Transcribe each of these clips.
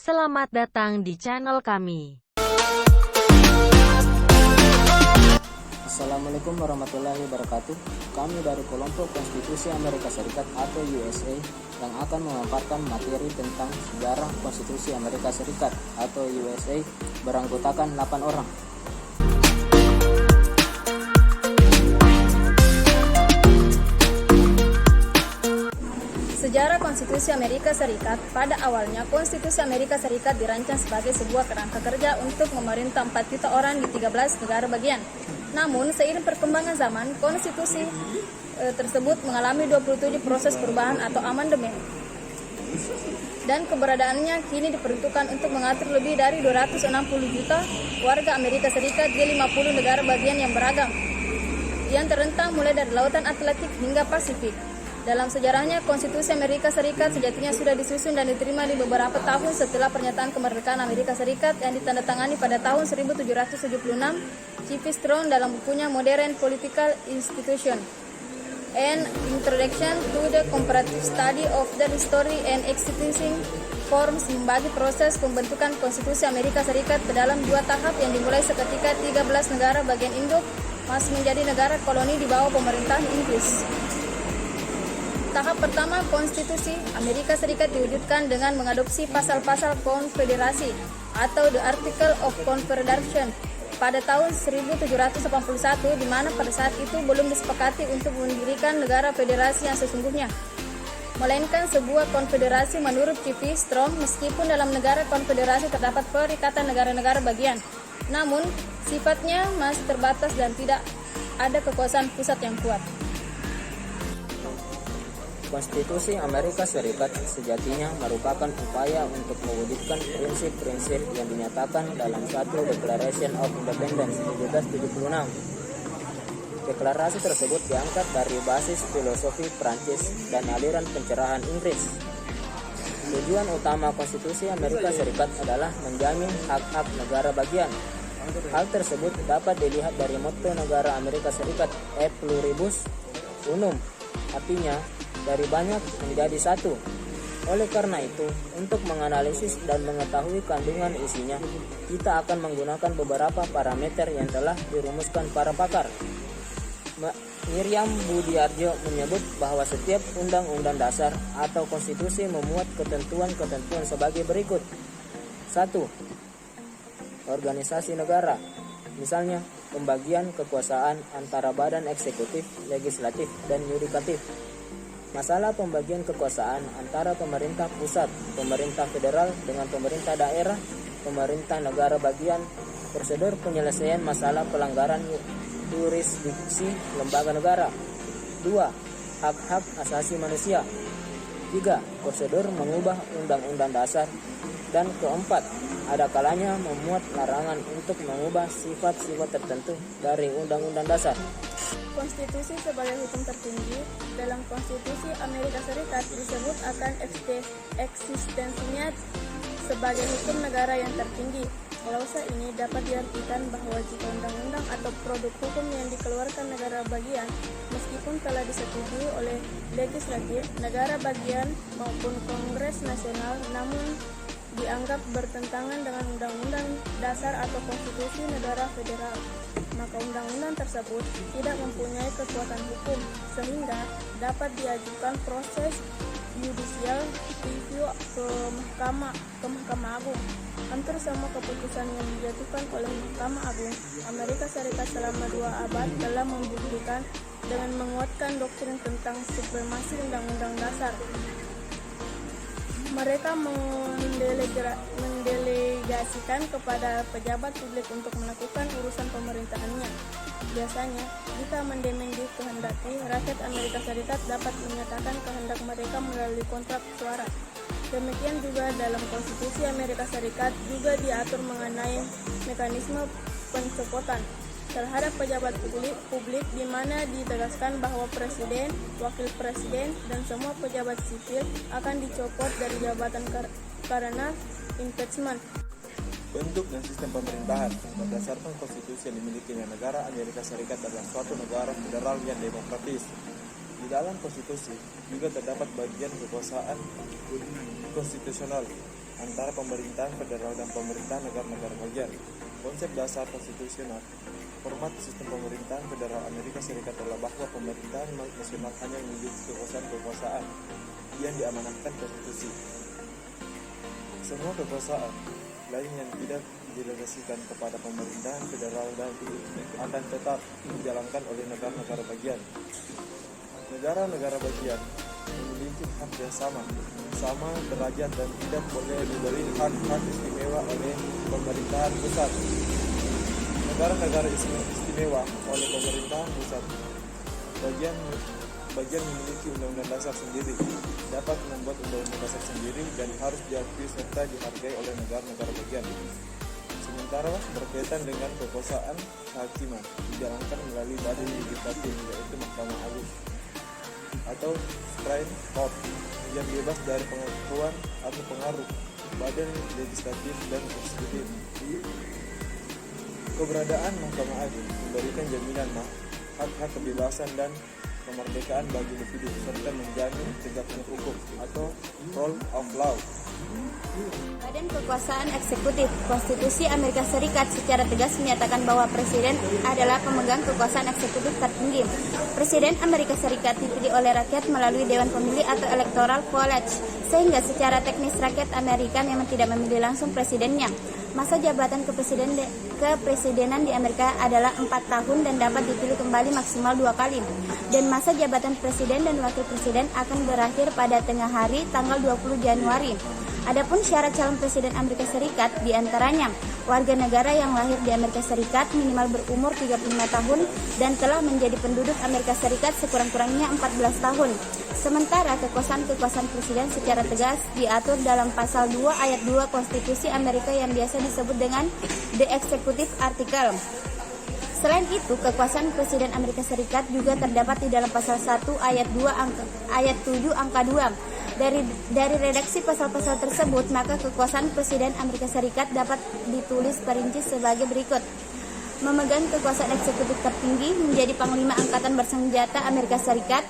Selamat datang di channel kami. Assalamualaikum warahmatullahi wabarakatuh. Kami dari kelompok Konstitusi Amerika Serikat atau USA yang akan memaparkan materi tentang sejarah Konstitusi Amerika Serikat atau USA beranggotakan 8 orang. Sejarah Konstitusi Amerika Serikat. Pada awalnya, Konstitusi Amerika Serikat dirancang sebagai sebuah kerangka kerja untuk memerintah 4 juta orang di 13 negara bagian. Namun, seiring perkembangan zaman, konstitusi tersebut mengalami 27 proses perubahan atau amandemen. Dan keberadaannya kini diperuntukkan untuk mengatur lebih dari 260 juta warga Amerika Serikat di 50 negara bagian yang beragam, yang terentang mulai dari Lautan Atlantik hingga Pasifik. Dalam sejarahnya, Konstitusi Amerika Serikat sejatinya sudah disusun dan diterima di beberapa tahun setelah pernyataan kemerdekaan Amerika Serikat yang ditandatangani pada tahun 1776 C.P. Strong dalam bukunya Modern Political Institution, An Introduction to the Comparative Study of the History and Existing Forms, membagi proses pembentukan Konstitusi Amerika Serikat ke dalam 2 tahap yang dimulai seketika 13 negara bagian induk masih menjadi negara koloni di bawah pemerintahan Inggris. Tahap pertama, Konstitusi Amerika Serikat diwujudkan dengan mengadopsi pasal-pasal konfederasi atau The Article of Confederation pada tahun 1781, di mana pada saat itu belum disepakati untuk mendirikan negara federasi yang sesungguhnya, melainkan sebuah konfederasi menurut C.P. Strong. Meskipun dalam negara konfederasi terdapat perikatan negara-negara bagian, namun sifatnya masih terbatas dan tidak ada kekuasaan pusat yang kuat. Konstitusi Amerika Serikat sejatinya merupakan upaya untuk mewujudkan prinsip-prinsip yang dinyatakan dalam satu Declaration of Independence 1776. Deklarasi tersebut diangkat dari basis filosofi Prancis dan aliran pencerahan Inggris. Tujuan utama Konstitusi Amerika Serikat adalah menjamin hak-hak negara bagian. Hal tersebut dapat dilihat dari motto negara Amerika Serikat, E Pluribus Unum, artinya dari banyak menjadi satu. Oleh karena itu, untuk menganalisis dan mengetahui kandungan isinya, kita akan menggunakan beberapa parameter yang telah dirumuskan para pakar. Miriam Budiarjo menyebut bahwa setiap undang-undang dasar atau konstitusi memuat ketentuan-ketentuan sebagai berikut. 1. Organisasi negara. Misalnya, pembagian kekuasaan antara badan eksekutif, legislatif, dan yudikatif. Masalah pembagian kekuasaan antara pemerintah pusat, pemerintah federal dengan pemerintah daerah, pemerintah negara bagian, prosedur penyelesaian masalah pelanggaran yurisdiksi lembaga negara. 2. Hak-hak asasi manusia. 3. Prosedur mengubah undang-undang dasar. Dan keempat, ada kalanya memuat larangan untuk mengubah sifat-sifat tertentu dari undang-undang dasar. Konstitusi sebagai hukum tertinggi. Dalam Konstitusi Amerika Serikat disebut akan eksistensinya sebagai hukum negara yang tertinggi. Klausa ini dapat diartikan bahwa jika undang-undang atau produk hukum yang dikeluarkan negara bagian, meskipun telah disetujui oleh legislatif negara bagian maupun Kongres Nasional, namun dianggap bertentangan dengan undang-undang dasar atau konstitusi negara federal, maka undang-undang tersebut tidak mempunyai kekuatan hukum sehingga dapat diajukan proses judicial review ke Mahkamah Agung. Hampir semua keputusan yang dijatuhkan oleh Mahkamah Agung Amerika Serikat selama 2 abad telah membuktikan dengan menguatkan doktrin tentang supremasi undang-undang dasar. Mereka mendelegasikan kepada pejabat publik untuk melakukan urusan pemerintahannya. Biasanya, jika amandemen dikehendaki, rakyat Amerika Serikat dapat menyatakan kehendak mereka melalui kontrak suara. Demikian juga dalam Konstitusi Amerika Serikat juga diatur mengenai mekanisme pencopotan terhadap pejabat publik, di mana ditegaskan bahwa presiden, wakil presiden, dan semua pejabat sipil akan dicopot dari jabatan karena impeachment. Bentuk dan sistem pemerintahan. Berdasarkan konstitusi yang dimiliki negara Amerika Serikat adalah suatu negara federal yang demokratis. Di dalam konstitusi juga terdapat bagian kekuasaan konstitusional antara pemerintahan federal dan pemerintahan negara-negara bagian. Konsep dasar konstitusional format sistem pemerintahan federal Amerika Serikat adalah bahwa pemerintahan nasional hanya memiliki kekuasaan yang diamanatkan konstitusi. Semua kekuasaan lain yang tidak didelegasikan kepada pemerintahan federal dan akan tetap dijalankan oleh negara-negara bagian. Negara-negara bagian memiliki hak yang sama derajat dan tidak boleh diberi hak-hak istimewa oleh pemerintahan pusat. Negara-negara istimewa oleh pemerintahan pusat bagian memiliki undang-undang dasar sendiri, dapat membuat undang-undang dasar sendiri dan harus diakui serta dihargai oleh negara-negara bagian. Sementara berkaitan dengan kekuasaan kehakiman dijalankan melalui badan yudikatif, yaitu Mahkamah Agung atau Supreme Court, yang bebas dari pengakuan atau pengaruh badan legislatif dan eksekutif. Keberadaan Mahkamah Agung memberikan jaminan hak-hak kebebasan dan kemerdekaan bagi individu serta menjamin tegaknya hukum atau rule of law. Badan Kekuasaan Eksekutif Konstitusi Amerika Serikat secara tegas menyatakan bahwa Presiden adalah pemegang kekuasaan eksekutif tertinggi. Presiden Amerika Serikat dipilih oleh rakyat melalui Dewan Pemilih atau Electoral College, sehingga secara teknis rakyat Amerika memang tidak memilih langsung presidennya. Masa jabatan kepresidenan di Amerika adalah 4 tahun dan dapat dipilih kembali maksimal 2 kali. Dan masa jabatan presiden dan wakil presiden akan berakhir pada tengah hari tanggal 20 Januari. Adapun syarat calon presiden Amerika Serikat diantaranya warga negara yang lahir di Amerika Serikat minimal berumur 35 tahun dan telah menjadi penduduk Amerika Serikat sekurang-kurangnya 14 tahun. Sementara kekuasaan presiden secara tegas diatur dalam pasal 2 ayat 2 Konstitusi Amerika yang biasa disebut dengan The Executive Article. Selain itu, kekuasaan Presiden Amerika Serikat juga terdapat di dalam pasal 1 ayat 7 angka 2. Dari redaksi pasal-pasal tersebut, maka kekuasaan Presiden Amerika Serikat dapat ditulis perinci sebagai berikut. Memegang kekuasaan eksekutif tertinggi, menjadi Panglima Angkatan Bersenjata Amerika Serikat,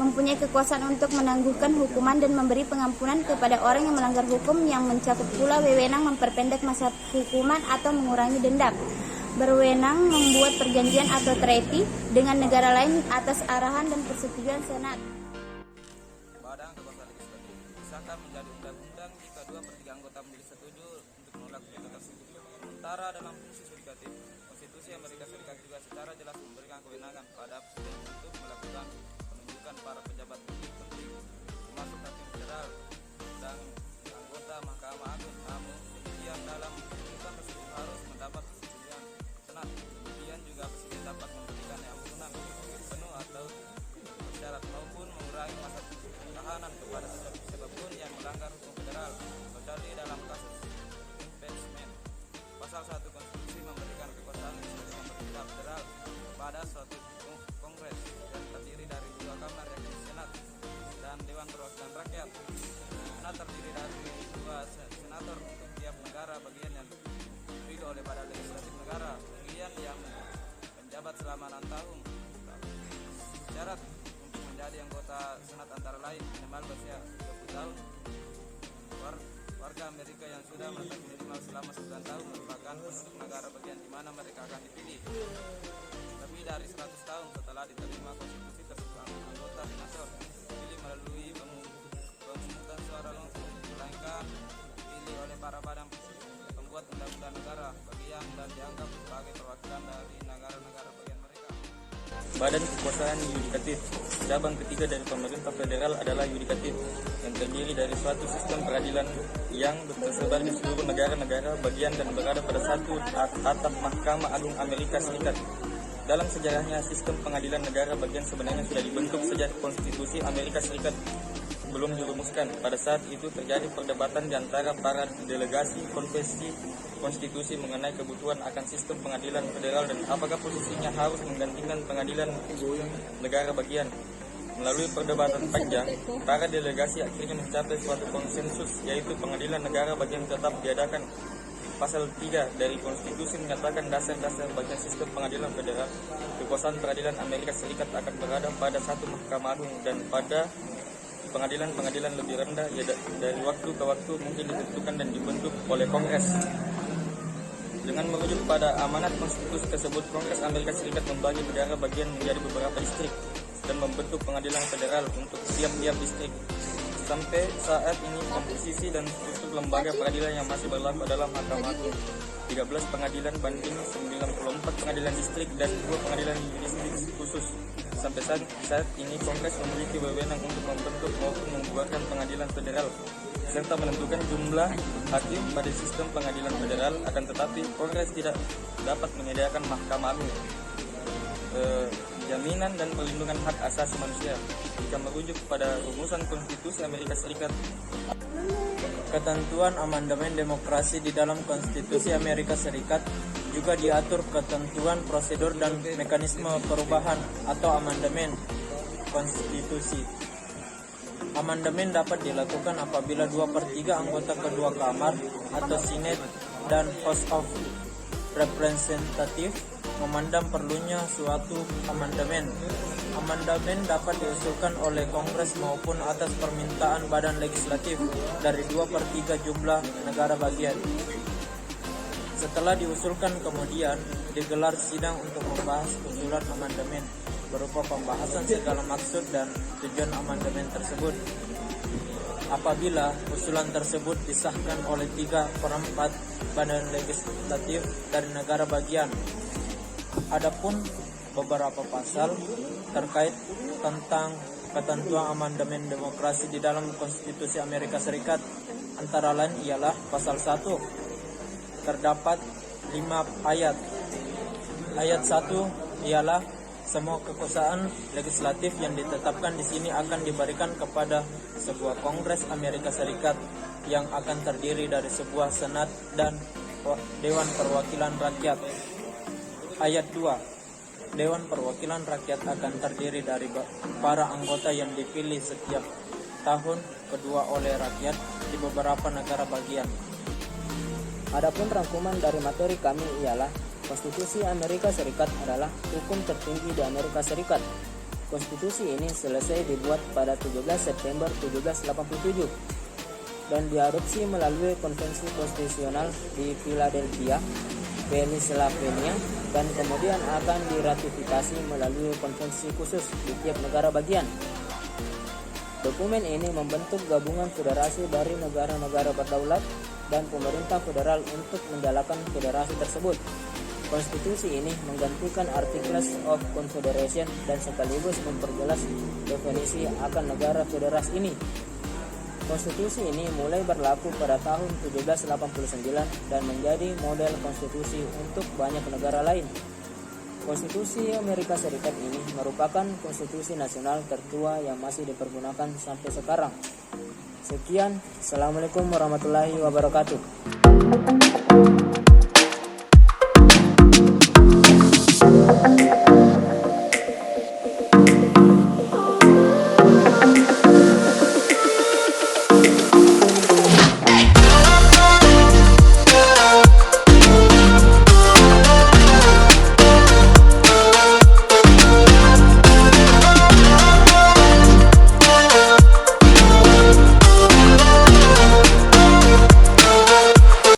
mempunyai kekuasaan untuk menangguhkan hukuman dan memberi pengampunan kepada orang yang melanggar hukum, yang mencakup pula wewenang memperpendek masa hukuman atau mengurangi denda. Berwenang membuat perjanjian atau treaty dengan negara lain atas arahan dan persetujuan Senat. Badan Kekuasaan Legislatif disahkan menjadi undang-undang jika 2/3 anggota menjadi setuju untuk menolak veto tersebut. Sementara dalam fungsi yudikatif, Konstitusi Amerika Serikat juga secara jelas memberikan kewenangan pada presiden untuk melakukan penunjukan para pejabat publik penting, termasuk hakim federal dan anggota Mahkamah Agung. Namun demikian, dalam penunjukan tersebut harus mendapat persetujuan Senat. Demikian juga presiden dapat memberikan ampunan penuh atau bersyarat maupun mengurangi masa tahanan kepada siapapun yang melanggar hukum federal, kecuali dalam kasus impeachment. Pasal 1 Konstitusi memberikan kekuasaan legislatif pemerintah federal pada suatu kongres yang terdiri dari 2 kamar, yakni Senat dan Dewan Perwakilan Rakyat. Senat terdiri dari 2 senator untuk tiap negara bagian yang dipilih oleh badan legislatif negara bagian yang menjabat selama 6 tahun. Syarat untuk menjadi anggota Senat antara lain minimal berusia 30 tahun, warga Amerika yang sudah menetap minimal selama 9 tahun merupakan penduduk negara bagian di mana mereka akan dipilih. Lebih dari 100 tahun setelah diterima konstitusi tersebut, anggota senator dipilih melalui pemungutan suara langsung, melainkan dipilih oleh para badan pembuat undang-undang negara bagian dan dianggap sebagai perwakilan dari negara-negara bagian mereka. Badan Kekuasaan Yudikatif. Cabang ketiga dari pemerintah federal adalah yudikatif, yang terdiri dari suatu sistem peradilan yang tersebar di seluruh negara-negara bagian dan berada pada satu atap Mahkamah Agung Amerika Serikat. Dalam sejarahnya, sistem pengadilan negara bagian sebenarnya sudah dibentuk sejak Konstitusi Amerika Serikat belum dirumuskan. Pada saat itu terjadi perdebatan di antara para delegasi konstitusi mengenai kebutuhan akan sistem pengadilan federal dan apakah posisinya harus menggantikan pengadilan negara bagian. Melalui perdebatan panjang, para delegasi akhirnya mencapai suatu konsensus, yaitu pengadilan negara bagian tetap diadakan. Pasal 3 dari konstitusi menyatakan dasar-dasar bagian sistem pengadilan federal. Kekuasaan peradilan Amerika Serikat akan berada pada satu Mahkamah Agung dan pada pengadilan lebih rendah ya dari waktu ke waktu mungkin ditentukan dan dibentuk oleh Kongres. Dengan merujuk pada amanat konstitusi tersebut, Kongres Amerika Serikat membagi negara bagian menjadi beberapa distrik dan membentuk pengadilan federal untuk tiap-tiap distrik. Sampai saat ini komposisi dan struktur lembaga peradilan yang masih berlaku adalah Mahkamah Agung, 13 pengadilan banding, 94 pengadilan distrik, dan 2 pengadilan yurisdiksi khusus. Sampai saat ini Kongres memiliki wewenang untuk membentuk maupun membubarkan pengadilan federal serta menentukan jumlah hakim pada sistem pengadilan federal. Akan tetapi Kongres tidak dapat menyediakan Mahkamah Agung jaminan dan perlindungan hak asasi manusia jika merujuk pada rumusan Konstitusi Amerika Serikat. Ketentuan amandemen demokrasi di dalam Konstitusi Amerika Serikat juga diatur ketentuan prosedur dan mekanisme perubahan atau amandemen konstitusi. Amandemen dapat dilakukan apabila 2/3 anggota kedua kamar atau Senate dan House of Representatives memandang perlunya suatu amandemen. Amandemen dapat diusulkan oleh Kongres maupun atas permintaan badan legislatif dari 2/3 jumlah negara bagian. Setelah diusulkan kemudian digelar sidang untuk membahas usulan amandemen berupa pembahasan segala maksud dan tujuan amandemen tersebut. Apabila usulan tersebut disahkan oleh 3/4 badan legislatif dari negara bagian. Adapun beberapa pasal terkait tentang ketentuan amandemen demokrasi di dalam Konstitusi Amerika Serikat antara lain ialah pasal 1 terdapat 5 ayat. Ayat 1 ialah semua kekuasaan legislatif yang ditetapkan di sini akan diberikan kepada sebuah Kongres Amerika Serikat yang akan terdiri dari sebuah Senat dan Dewan Perwakilan Rakyat. Ayat 2. Dewan Perwakilan Rakyat akan terdiri dari para anggota yang dipilih setiap tahun kedua oleh rakyat di beberapa negara bagian. Adapun rangkuman dari materi kami ialah Konstitusi Amerika Serikat adalah hukum tertinggi di Amerika Serikat. Konstitusi ini selesai dibuat pada 17 September 1787 dan diadopsi melalui Konvensi Konstitusional di Philadelphia, Pennsylvania, dan kemudian akan diratifikasi melalui konvensi khusus di tiap negara bagian. Dokumen ini membentuk gabungan federasi dari negara-negara berdaulat dan pemerintah federal untuk menjalankan federasi tersebut. Konstitusi ini menggantikan Articles of Confederation dan sekaligus memperjelas definisi akan negara federasi ini. Konstitusi ini mulai berlaku pada tahun 1789 dan menjadi model konstitusi untuk banyak negara lain. Konstitusi Amerika Serikat ini merupakan konstitusi nasional tertua yang masih dipergunakan sampai sekarang. Sekian, Assalamualaikum warahmatullahi wabarakatuh.